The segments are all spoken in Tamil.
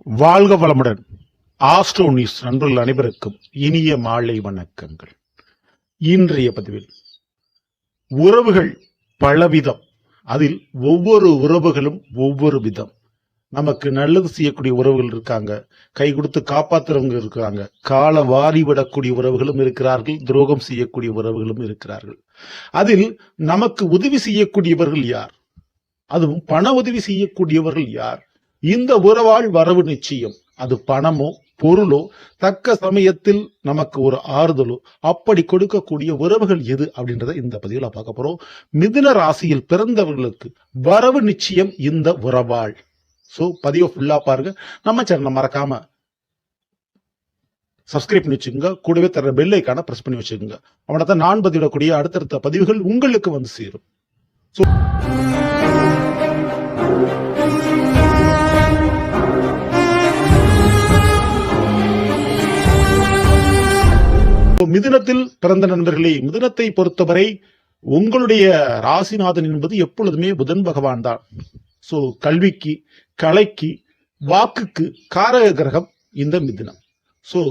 வாழ்க வளமுடன். ஆஸ்ட்ரோ நியூஸ் நண்பர்கள் அனைவருக்கும் இனிய மாலை வணக்கங்கள். இன்றைய பதிவில் உறவுகள் பலவிதம், அதில் ஒவ்வொரு உறவுகளும் ஒவ்வொரு விதம். நமக்கு நல்லது செய்யக்கூடிய உறவுகள் இருக்காங்க, கை கொடுத்து காப்பாத்துறவங்க இருக்கிறாங்க, கால வாரி விடக்கூடிய உறவுகளும் இருக்கிறார்கள், துரோகம் செய்யக்கூடிய உறவுகளும் இருக்கிறார்கள். அதில் நமக்கு உதவி செய்யக்கூடியவர்கள் யார், அதுவும் பண உதவி செய்யக்கூடியவர்கள் யார்? இந்த உறவால் வரவு நிச்சயம். அது பணமோ பொருளோ தக்க சமயத்தில் நமக்கு ஒரு ஆறுதலோ அப்படி கொடுக்கக்கூடிய உறவுகள் எது அப்படின்றத இந்த பதிவுல பார்க்க போறோம். மிதுன ராசியில் பிறந்தவர்களுக்கு வரவு நிச்சயம் இந்த உறவாள். சோ பதிவை ஃபுல்லா பாருங்க. நம்ம சேனலை மறக்காம சப்ஸ்கிரைப் பண்ணி வச்சுக்கோங்க. கூடவே தர பெல் ஐக்கான பிரஸ் பண்ணி வச்சுக்கோங்க. அவனதான் நான் பதிவிடக்கூடிய அடுத்தடுத்த பதிவுகள் உங்களுக்கு வந்து சேரும். மிதுனத்தில் பிறந்த நண்பர்களே, மிதுனத்தை பொறுத்தவரை உங்களுடைய ராசிநாதன் என்பது எப்பொழுதுமே புதன் பகவான் தான். சோ கல்விக்கு, கலைக்கு, வாக்குக்கு காரக கிரகம் இந்த மிதுனம். சோ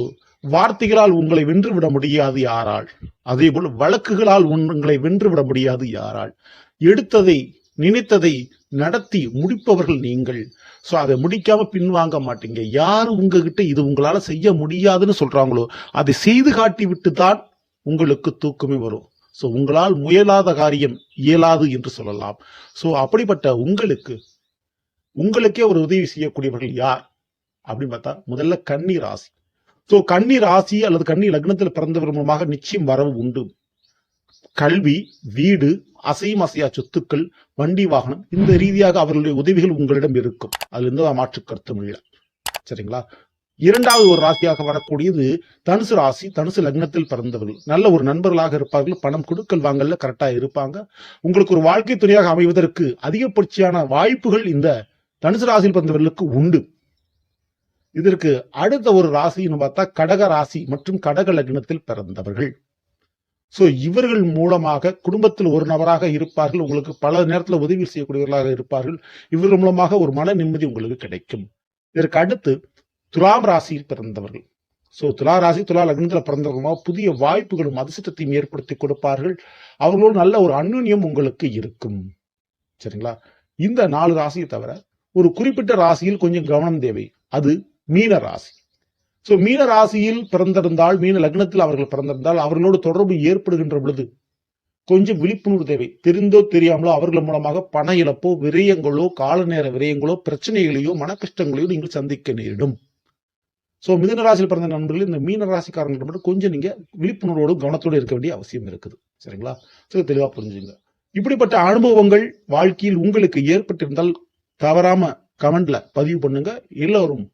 வார்த்தைகளால் உங்களை வென்று விட முடியாது யாரால், அதே போல் வழக்குகளால் உங்களை வென்று விட முடியாது யாரால். எடுத்ததை நினைத்ததை நடத்தி முடிப்பவர்கள் நீங்கள். சோ அதை முடிக்காம பின்வாங்க மாட்டீங்க. யாரு உங்ககிட்ட இது உங்களால செய்ய முடியாதுன்னு சொல்றாங்களோ அதை செய்து காட்டி விட்டு தான் உங்களுக்கு தூக்கமே வரும். சோ உங்களால் முயலாத காரியம் இயலாது என்று சொல்லலாம். சோ அப்படிப்பட்ட உங்களுக்கே ஒரு உதவி செய்யக்கூடியவர்கள் யார் அப்படின்னு பார்த்தா முதல்ல கன்னி ராசி. சோ கன்னி ராசி அல்லது கன்னி லக்னத்தில் பிறந்தவர் மூலமாக நிச்சயம் வரவு உண்டு. கல்வி, வீடு, அசையும் அசையா சொத்துக்கள், வண்டி வாகனம், இந்த ரீதியாக அவர்களுடைய உதவிகள் உங்களிடம் இருக்கும். அதுல எந்த மாற்று கருத்தும் இல்லை. சரிங்களா? இரண்டாவது ஒரு ராசியாக வரக்கூடியது தனுசு ராசி. தனுசு லக்னத்தில் பிறந்தவர்கள் நல்ல ஒரு நண்பர்களாக இருப்பார்கள். பணம் கொடுக்கல் வாங்கல கரெக்டா இருப்பாங்க. உங்களுக்கு ஒரு வாழ்க்கை துணையாக அமைவதற்கு அதிகபட்சமான வாய்ப்புகள் இந்த தனுசு ராசியில் பிறந்தவர்களுக்கு உண்டு. இதற்கு அடுத்த ஒரு ராசின்னு பார்த்தா கடக ராசி மற்றும் கடக லக்னத்தில் பிறந்தவர்கள். சோ இவர்கள் மூலமாக குடும்பத்தில் ஒரு நபராக இருப்பார்கள். உங்களுக்கு பல நேரத்தில் உதவி செய்யக்கூடியவர்களாக இருப்பார்கள். இவர்கள் மூலமாக ஒரு மன நிம்மதி உங்களுக்கு கிடைக்கும். இதற்கு அடுத்து துலாம் ராசியில் பிறந்தவர்கள். சோ துலா ராசி துலா லக்னத்தில் பிறந்தவர்களாக புதிய வாய்ப்புகளும் அதிர்ஷ்டத்தையும் ஏற்படுத்தி கொடுப்பார்கள். அவர்களோடு நல்ல ஒரு அந்யோன்யம் உங்களுக்கு இருக்கும். சரிங்களா? இந்த 4 ராசியை தவிர ஒரு குறிப்பிட்ட ராசியில் கொஞ்சம் கவனம் தேவை. அது மீன ராசி. சோ மீன ராசியில் பிறந்திருந்தால், மீன லக்னத்தில் அவர்கள் பிறந்திருந்தால் அவர்களோடு தொடர்பு ஏற்படுகின்ற பொழுது கொஞ்சம் விழிப்புணர்வு தேவை. தெரிந்தோ தெரியாமலோ அவர்கள் மூலமாக பண இழப்போ, விரயங்களோ, கால நேர விரயங்களோ, பிரச்சனைகளையோ, மன கஷ்டங்களையோ நீங்கள் சந்திக்க நேரிடும். சோ மிதுன ராசியில் பிறந்த நண்பர்கள் இந்த மீன ராசிக்காரர்கள் மட்டும் கொஞ்சம் நீங்க விழிப்புணர்வோடு கவனத்தோடு இருக்க வேண்டிய அவசியம் இருக்குது. சரிங்களா? சரி, தெளிவா புரிஞ்சுங்க. இப்படிப்பட்ட அனுபவங்கள் வாழ்க்கையில் உங்களுக்கு ஏற்பட்டிருந்தால் தவறாம கமெண்ட்ல பதிவு பண்ணுங்க. எல்லோரும்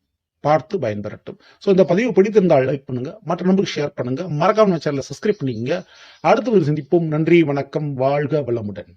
பார்த்து பயன்பெறட்டும். சோ இந்த பதிவு பிடித்திருந்தால் லைக் பண்ணுங்க, மற்ற நம்பருக்கு ஷேர் பண்ணுங்க, மறக்காம சேனலை சப்ஸ்கிரைப் பண்ணிக்கங்க. அடுத்த ஒரு சந்திப்போம். நன்றி, வணக்கம், வாழ்க வளமுடன்.